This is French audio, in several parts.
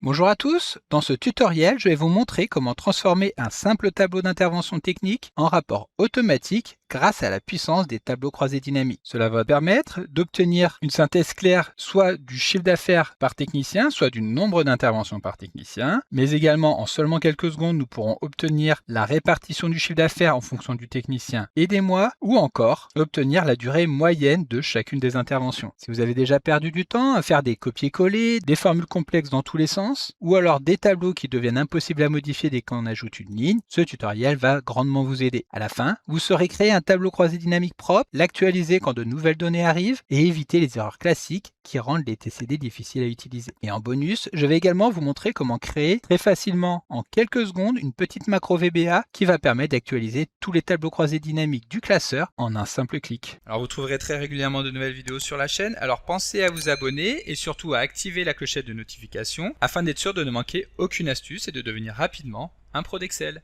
Bonjour à tous, dans ce tutoriel, je vais vous montrer comment transformer un simple tableau d'intervention technique en rapport automatique grâce à la puissance des tableaux croisés dynamiques. Cela va permettre d'obtenir une synthèse claire soit du chiffre d'affaires par technicien, soit du nombre d'interventions par technicien, mais également en seulement quelques secondes, nous pourrons obtenir la répartition du chiffre d'affaires en fonction du technicien et des mois, ou encore obtenir la durée moyenne de chacune des interventions. Si vous avez déjà perdu du temps à faire des copier-coller, des formules complexes dans tous les sens, ou alors des tableaux qui deviennent impossibles à modifier dès qu'on ajoute une ligne, ce tutoriel va grandement vous aider. À la fin, vous saurez créer un tableau croisé dynamique propre, l'actualiser quand de nouvelles données arrivent et éviter les erreurs classiques qui rendent les TCD difficiles à utiliser. Et en bonus, je vais également vous montrer comment créer très facilement en quelques secondes une petite macro VBA qui va permettre d'actualiser tous les tableaux croisés dynamiques du classeur en un simple clic. Alors vous trouverez très régulièrement de nouvelles vidéos sur la chaîne, alors pensez à vous abonner et surtout à activer la clochette de notification afin d'être sûr de ne manquer aucune astuce et de devenir rapidement un pro d'Excel.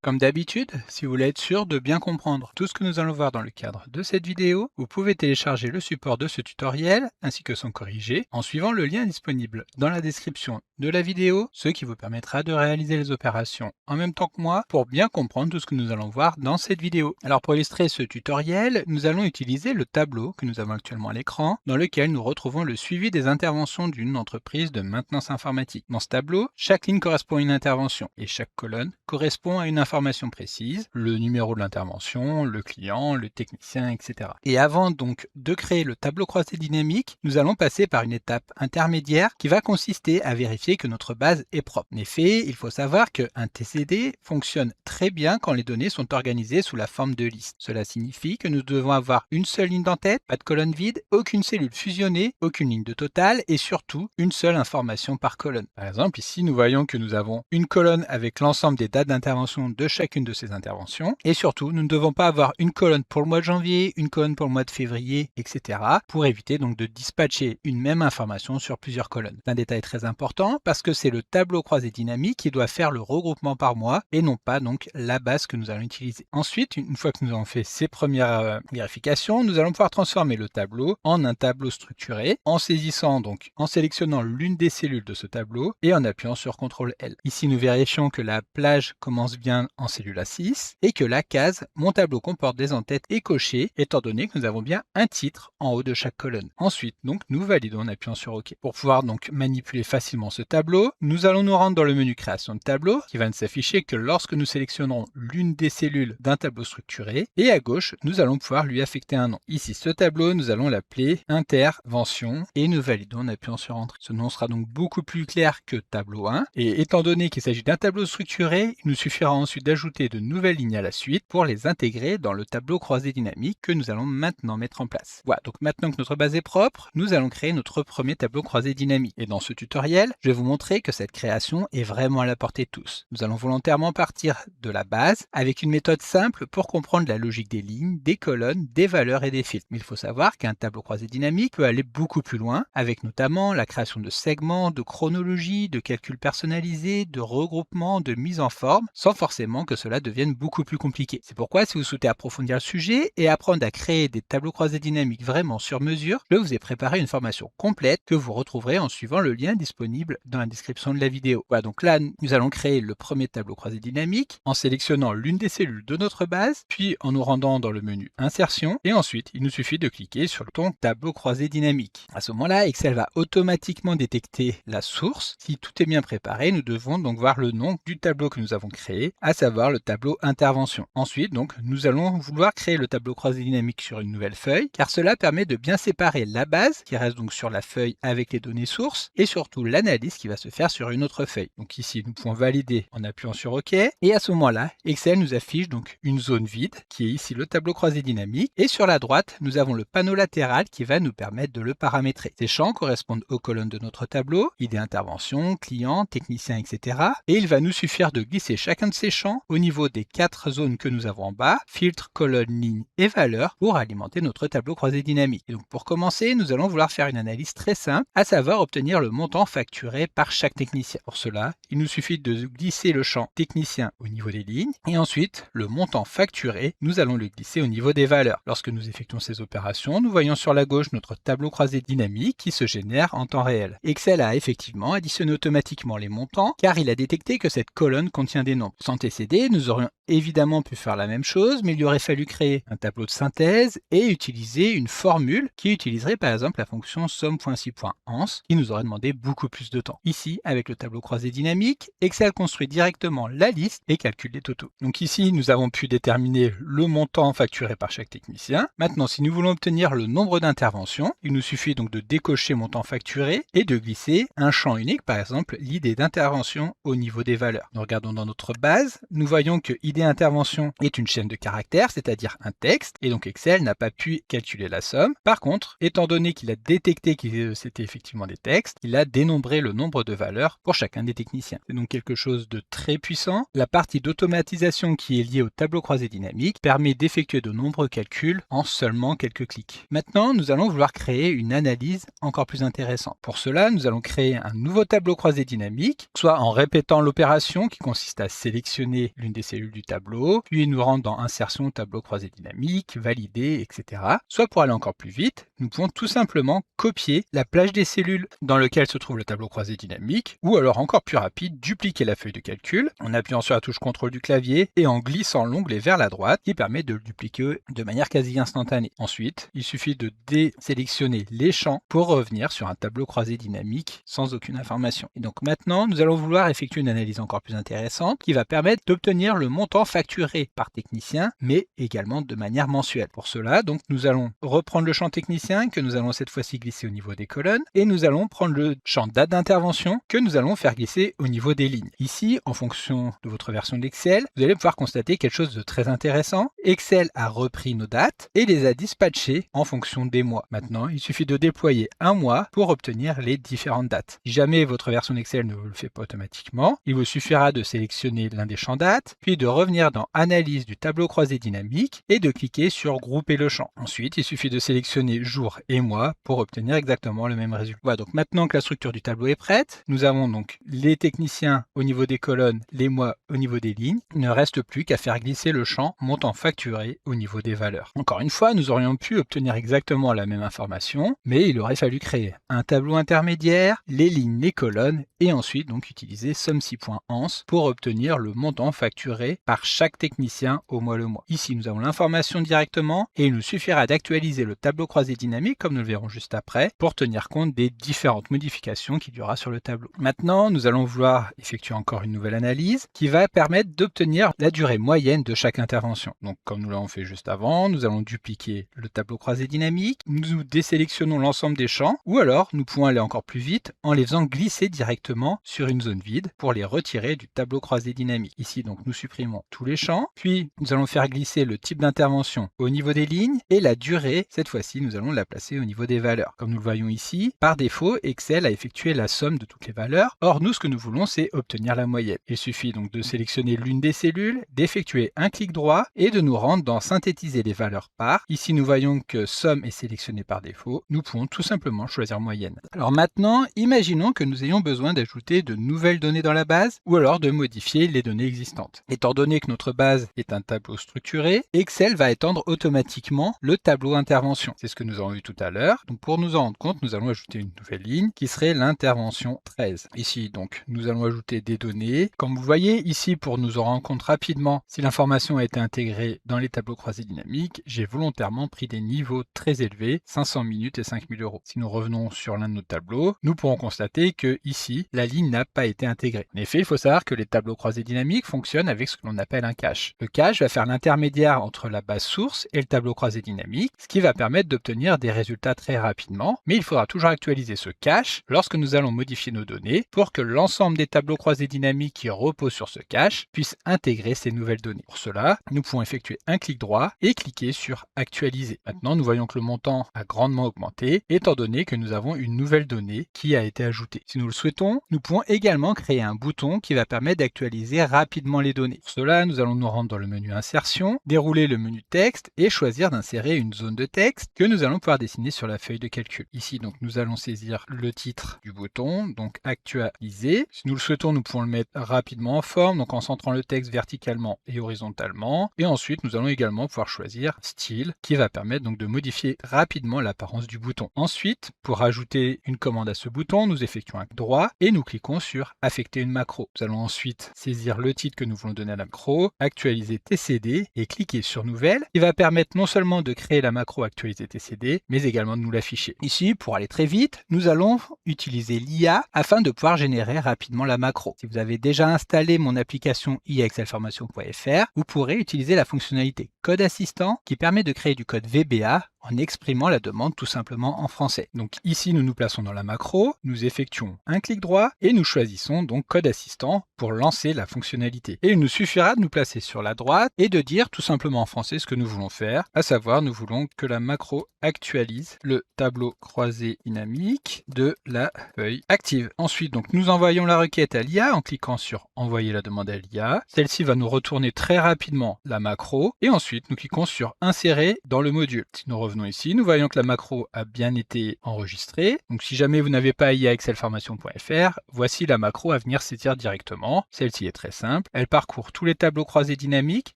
Comme d'habitude, si vous voulez être sûr de bien comprendre tout ce que nous allons voir dans le cadre de cette vidéo, vous pouvez télécharger le support de ce tutoriel ainsi que son corrigé en suivant le lien disponible dans la description de la vidéo, ce qui vous permettra de réaliser les opérations en même temps que moi pour bien comprendre tout ce que nous allons voir dans cette vidéo. Alors pour illustrer ce tutoriel, nous allons utiliser le tableau que nous avons actuellement à l'écran dans lequel nous retrouvons le suivi des interventions d'une entreprise de maintenance informatique. Dans ce tableau, chaque ligne correspond à une intervention et chaque colonne correspond à une information précise, le numéro de l'intervention, le client, le technicien, etc. Et avant donc de créer le tableau croisé dynamique, nous allons passer par une étape intermédiaire qui va consister à vérifier que notre base est propre. En effet, il faut savoir qu'un TCD fonctionne très bien quand les données sont organisées sous la forme de listes. Cela signifie que nous devons avoir une seule ligne d'entête, pas de colonne vide, aucune cellule fusionnée, aucune ligne de total et surtout une seule information par colonne. Par exemple, ici nous voyons que nous avons une colonne avec l'ensemble des dates d'intervention de chacune de ces interventions et surtout nous ne devons pas avoir une colonne pour le mois de janvier, une colonne pour le mois de février, etc. pour éviter donc de dispatcher une même information sur plusieurs colonnes. C'est un détail très important parce que c'est le tableau croisé dynamique qui doit faire le regroupement par mois et non pas donc la base que nous allons utiliser. Ensuite, une fois que nous avons fait ces premières vérifications, nous allons pouvoir transformer le tableau en un tableau structuré en saisissant donc, en sélectionnant l'une des cellules de ce tableau et en appuyant sur CTRL L. Ici, nous vérifions que la plage commence bien en cellule A6 et que la case Mon tableau comporte des entêtes est cochée étant donné que nous avons bien un titre en haut de chaque colonne. Ensuite, donc, nous validons en appuyant sur OK. Pour pouvoir donc manipuler facilement ce tableau, nous allons nous rendre dans le menu création de tableau qui va ne s'afficher que lorsque nous sélectionnerons l'une des cellules d'un tableau structuré et à gauche, nous allons pouvoir lui affecter un nom. Ici, ce tableau, nous allons l'appeler intervention et nous validons en appuyant sur Entrée. Ce nom sera donc beaucoup plus clair que tableau 1 et étant donné qu'il s'agit d'un tableau structuré, il nous suffira ensuite d'ajouter de nouvelles lignes à la suite pour les intégrer dans le tableau croisé dynamique que nous allons maintenant mettre en place. Voilà, donc maintenant que notre base est propre, nous allons créer notre premier tableau croisé dynamique. Et dans ce tutoriel, je vais vous montrer que cette création est vraiment à la portée de tous. Nous allons volontairement partir de la base avec une méthode simple pour comprendre la logique des lignes, des colonnes, des valeurs et des filtres. Mais il faut savoir qu'un tableau croisé dynamique peut aller beaucoup plus loin, avec notamment la création de segments, de chronologie, de calculs personnalisés, de regroupement, de mise en forme, sans forcément que cela devienne beaucoup plus compliqué. C'est pourquoi si vous souhaitez approfondir le sujet et apprendre à créer des tableaux croisés dynamiques vraiment sur mesure, je vous ai préparé une formation complète que vous retrouverez en suivant le lien disponible dans la description de la vidéo. Voilà, donc là, nous allons créer le premier tableau croisé dynamique en sélectionnant l'une des cellules de notre base, puis en nous rendant dans le menu Insertion, et ensuite, il nous suffit de cliquer sur le bouton Tableau croisé dynamique. À ce moment-là, Excel va automatiquement détecter la source. Si tout est bien préparé, nous devons donc voir le nom du tableau que nous avons créé, à savoir le tableau Intervention. Ensuite, donc, nous allons vouloir créer le tableau croisé dynamique sur une nouvelle feuille, car cela permet de bien séparer la base, qui reste donc sur la feuille avec les données sources, et surtout l'analyse qui va se faire sur une autre feuille. Donc ici, nous pouvons valider en appuyant sur OK, et à ce moment-là, Excel nous affiche donc une zone vide, qui est ici le tableau croisé dynamique, et sur la droite, nous avons le panneau latéral qui va nous permettre de le paramétrer. Ces champs correspondent aux colonnes de notre tableau, idée intervention, client, technicien, etc. Et il va nous suffire de glisser chacun de ces champs champs au niveau des 4 zones que nous avons en bas, filtre, colonne, ligne et valeur, pour alimenter notre tableau croisé dynamique. Et donc pour commencer, nous allons vouloir faire une analyse très simple, à savoir obtenir le montant facturé par chaque technicien. Pour cela, il nous suffit de glisser le champ technicien au niveau des lignes et ensuite le montant facturé, nous allons le glisser au niveau des valeurs. Lorsque nous effectuons ces opérations, nous voyons sur la gauche notre tableau croisé dynamique qui se génère en temps réel. Excel a effectivement additionné automatiquement les montants car il a détecté que cette colonne contient des nombres. Sans TCD, nous aurions évidemment pu faire la même chose, mais il lui aurait fallu créer un tableau de synthèse et utiliser une formule qui utiliserait par exemple la fonction somme.si.ans qui nous aurait demandé beaucoup plus de temps. Ici, avec le tableau croisé dynamique, Excel construit directement la liste et calcule les totaux. Donc ici, nous avons pu déterminer le montant facturé par chaque technicien. Maintenant, si nous voulons obtenir le nombre d'interventions, il nous suffit donc de décocher montant facturé et de glisser un champ unique, par exemple l'idée d'intervention au niveau des valeurs. Nous regardons dans notre base, nous voyons que idée intervention est une chaîne de caractères, c'est-à-dire un texte, et donc Excel n'a pas pu calculer la somme. Par contre, étant donné qu'il a détecté que c'était effectivement des textes, il a dénombré le nombre de valeurs pour chacun des techniciens. C'est donc quelque chose de très puissant. La partie d'automatisation qui est liée au tableau croisé dynamique permet d'effectuer de nombreux calculs en seulement quelques clics. Maintenant, nous allons vouloir créer une analyse encore plus intéressante. Pour cela, nous allons créer un nouveau tableau croisé dynamique, soit en répétant l'opération qui consiste à sélectionner l'une des cellules du tableau, puis nous rendre dans Insertion, tableau croisé dynamique, valider, etc. Soit pour aller encore plus vite, nous pouvons tout simplement copier la plage des cellules dans lequel se trouve le tableau croisé dynamique, ou alors encore plus rapide, dupliquer la feuille de calcul en appuyant sur la touche CTRL du clavier et en glissant l'onglet vers la droite qui permet de le dupliquer de manière quasi instantanée. Ensuite, il suffit de désélectionner les champs pour revenir sur un tableau croisé dynamique sans aucune information. Et donc maintenant, nous allons vouloir effectuer une analyse encore plus intéressante qui va permettre d'obtenir le montant facturé par technicien, mais également de manière mensuelle. Pour cela, donc, nous allons reprendre le champ technicien que nous allons cette fois-ci glisser au niveau des colonnes et nous allons prendre le champ date d'intervention que nous allons faire glisser au niveau des lignes. Ici, en fonction de votre version d'Excel, vous allez pouvoir constater quelque chose de très intéressant. Excel a repris nos dates et les a dispatchées en fonction des mois. Maintenant, il suffit de déployer un mois pour obtenir les différentes dates. Si jamais votre version d'Excel ne vous le fait pas automatiquement, il vous suffira de sélectionner l'un des champs dates, puis de revenir dans Analyse du tableau croisé dynamique et de cliquer sur Grouper le champ. Ensuite, il suffit de sélectionner jour et mois pour obtenir exactement le même résultat. Voilà, donc maintenant que la structure du tableau est prête, nous avons donc les techniciens au niveau des colonnes, les mois au niveau des lignes. Il ne reste plus qu'à faire glisser le champ montant facturé au niveau des valeurs. Encore une fois, nous aurions pu obtenir exactement la même information, mais il aurait fallu créer un tableau intermédiaire, les lignes, les colonnes, et ensuite donc utiliser somme.si.ans pour obtenir le montant facturé par chaque technicien au mois le mois. Ici, nous avons l'information directement et il nous suffira d'actualiser le tableau croisé dynamique, comme nous le verrons juste après, pour tenir compte des différentes modifications qu'il y aura sur le tableau. Maintenant, nous allons vouloir effectuer encore une nouvelle analyse qui va permettre d'obtenir la durée moyenne de chaque intervention. Donc, comme nous l'avons fait juste avant, nous allons dupliquer le tableau croisé dynamique, nous désélectionnons l'ensemble des champs, ou alors nous pouvons aller encore plus vite en les faisant glisser directement sur une zone vide pour les retirer du tableau croisé dynamique. Ici, donc, nous supprimons tous les champs, puis nous allons faire glisser le type d'intervention au niveau des lignes et la durée, cette fois-ci, nous allons la placer au niveau des valeurs. Comme nous le voyons ici, par défaut, Excel a effectué la somme de toutes les valeurs. Or, nous, ce que nous voulons, c'est obtenir la moyenne. Il suffit donc de sélectionner l'une des cellules, d'effectuer un clic droit et de nous rendre dans synthétiser les valeurs par. Ici, nous voyons que somme est sélectionnée par défaut. Nous pouvons tout simplement choisir moyenne. Alors maintenant, imaginons que nous ayons besoin d'ajouter de nouvelles données dans la base ou alors de modifier les données existantes. Étant donné que notre base est un tableau structuré, Excel va étendre automatiquement le tableau intervention. C'est ce que nous avons vu tout à l'heure. Donc pour nous en rendre compte, nous allons ajouter une nouvelle ligne qui serait l'intervention 13. Ici, donc, nous allons ajouter des données. Comme vous voyez, ici, pour nous en rendre compte rapidement si l'information a été intégrée dans les tableaux croisés dynamiques, j'ai volontairement pris des niveaux très élevés, 500 minutes et 5000 euros. Si nous revenons sur l'un de nos tableaux, nous pourrons constater que ici, la ligne n'a pas été intégrée. En effet, il faut savoir que les tableaux croisés dynamiques fonctionnent avec ce que l'on appelle un cache. Le cache va faire l'intermédiaire entre la base source et le tableau croisé dynamique, ce qui va permettre d'obtenir des résultats très rapidement, mais il faudra toujours actualiser ce cache lorsque nous allons modifier nos données pour que l'ensemble des tableaux croisés dynamiques qui reposent sur ce cache puissent intégrer ces nouvelles données. Pour cela, nous pouvons effectuer un clic droit et cliquer sur actualiser. Maintenant, nous voyons que le montant a grandement augmenté étant donné que nous avons une nouvelle donnée qui a été ajoutée. Si nous le souhaitons, nous pouvons également créer un bouton qui va permettre d'actualiser rapidement rapidement les données. Pour cela, nous allons nous rendre dans le menu Insertion, dérouler le menu Texte et choisir d'insérer une zone de texte que nous allons pouvoir dessiner sur la feuille de calcul. Ici, donc, nous allons saisir le titre du bouton, donc Actualiser. Si nous le souhaitons, nous pouvons le mettre rapidement en forme, donc en centrant le texte verticalement et horizontalement. Et ensuite, nous allons également pouvoir choisir Style, qui va permettre donc de modifier rapidement l'apparence du bouton. Ensuite, pour ajouter une commande à ce bouton, nous effectuons un clic droit et nous cliquons sur Affecter une macro. Nous allons ensuite saisir le titre que nous voulons donner à la macro, actualiser TCD et cliquer sur Nouvelle, qui va permettre non seulement de créer la macro actualiser TCD, mais également de nous l'afficher. Ici, pour aller très vite, nous allons utiliser l'IA afin de pouvoir générer rapidement la macro. Si vous avez déjà installé mon application iaexcelformation.fr, vous pourrez utiliser la fonctionnalité Code Assistant qui permet de créer du code VBA en exprimant la demande tout simplement en français. Donc ici, nous nous plaçons dans la macro, nous effectuons un clic droit et nous choisissons donc Code Assistant pour lancer la fonctionnalité. Et il nous suffira de nous placer sur la droite et de dire tout simplement en français ce que nous voulons faire, à savoir nous voulons que la macro actualise le tableau croisé dynamique de la feuille active. Ensuite, donc nous envoyons la requête à l'IA en cliquant sur Envoyer la demande à l'IA. Celle-ci va nous retourner très rapidement la macro et ensuite nous cliquons sur Insérer dans le module. Si nous revenons ici, nous voyons que la macro a bien été enregistrée. Donc si jamais vous n'avez pas iaexcelformation.fr, voici la macro à venir saisir directement. Celle-ci est très simple. Elle parcourt tous les tableaux croisés dynamiques,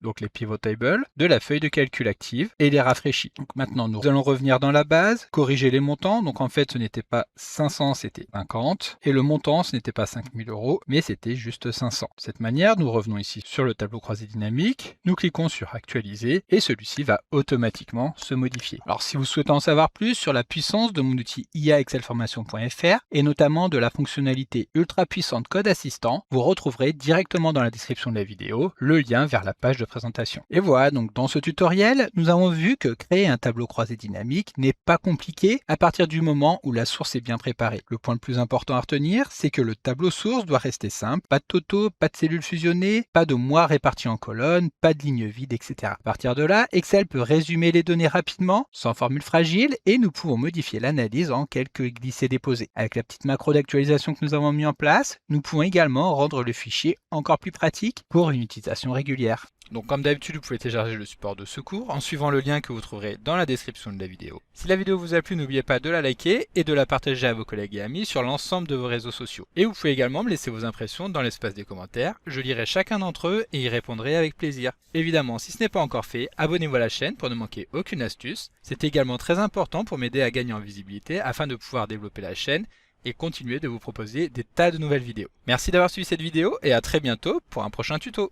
donc les pivot tables, de la feuille de calcul active et les rafraîchit. Donc maintenant, nous allons revenir dans la base, corriger les montants. Donc en fait, ce n'était pas 500, c'était 50. Et le montant, ce n'était pas 5000 €, mais c'était juste 500. De cette manière, nous revenons ici sur le tableau croisé dynamique. Nous cliquons sur Actualiser et celui-ci va automatiquement se modifier. Alors si vous souhaitez en savoir plus sur la puissance de mon outil iaexcelformation.fr et notamment de la fonctionnalité ultra puissante Code Assistant, vous retrouverez directement dans la description de la vidéo le lien vers la page de présentation. Et voilà, donc dans ce tutoriel, nous avons vu que créer un tableau croisé dynamique n'est pas compliqué à partir du moment où la source est bien préparée. Le point le plus important à retenir, c'est que le tableau source doit rester simple, pas de totaux, pas de cellules fusionnées, pas de mois répartis en colonnes, pas de lignes vides, etc. À partir de là, Excel peut résumer les données rapidement, sans formule fragile, et nous pouvons modifier l'analyse en quelques glissés-déposés. Avec la petite macro d'actualisation que nous avons mis en place, nous pouvons également rendre le fichier encore plus pratique pour une utilisation régulière. Donc comme d'habitude, vous pouvez télécharger le support de secours en suivant le lien que vous trouverez dans la description de la vidéo. Si la vidéo vous a plu, n'oubliez pas de la liker et de la partager à vos collègues et amis sur l'ensemble de vos réseaux sociaux. Et vous pouvez également me laisser vos impressions dans l'espace des commentaires, je lirai chacun d'entre eux et y répondrai avec plaisir. Évidemment, si ce n'est pas encore fait, abonnez-vous à la chaîne pour ne manquer aucune astuce. C'est également très important pour m'aider à gagner en visibilité afin de pouvoir développer la chaîne et continuer de vous proposer des tas de nouvelles vidéos. Merci d'avoir suivi cette vidéo et à très bientôt pour un prochain tuto.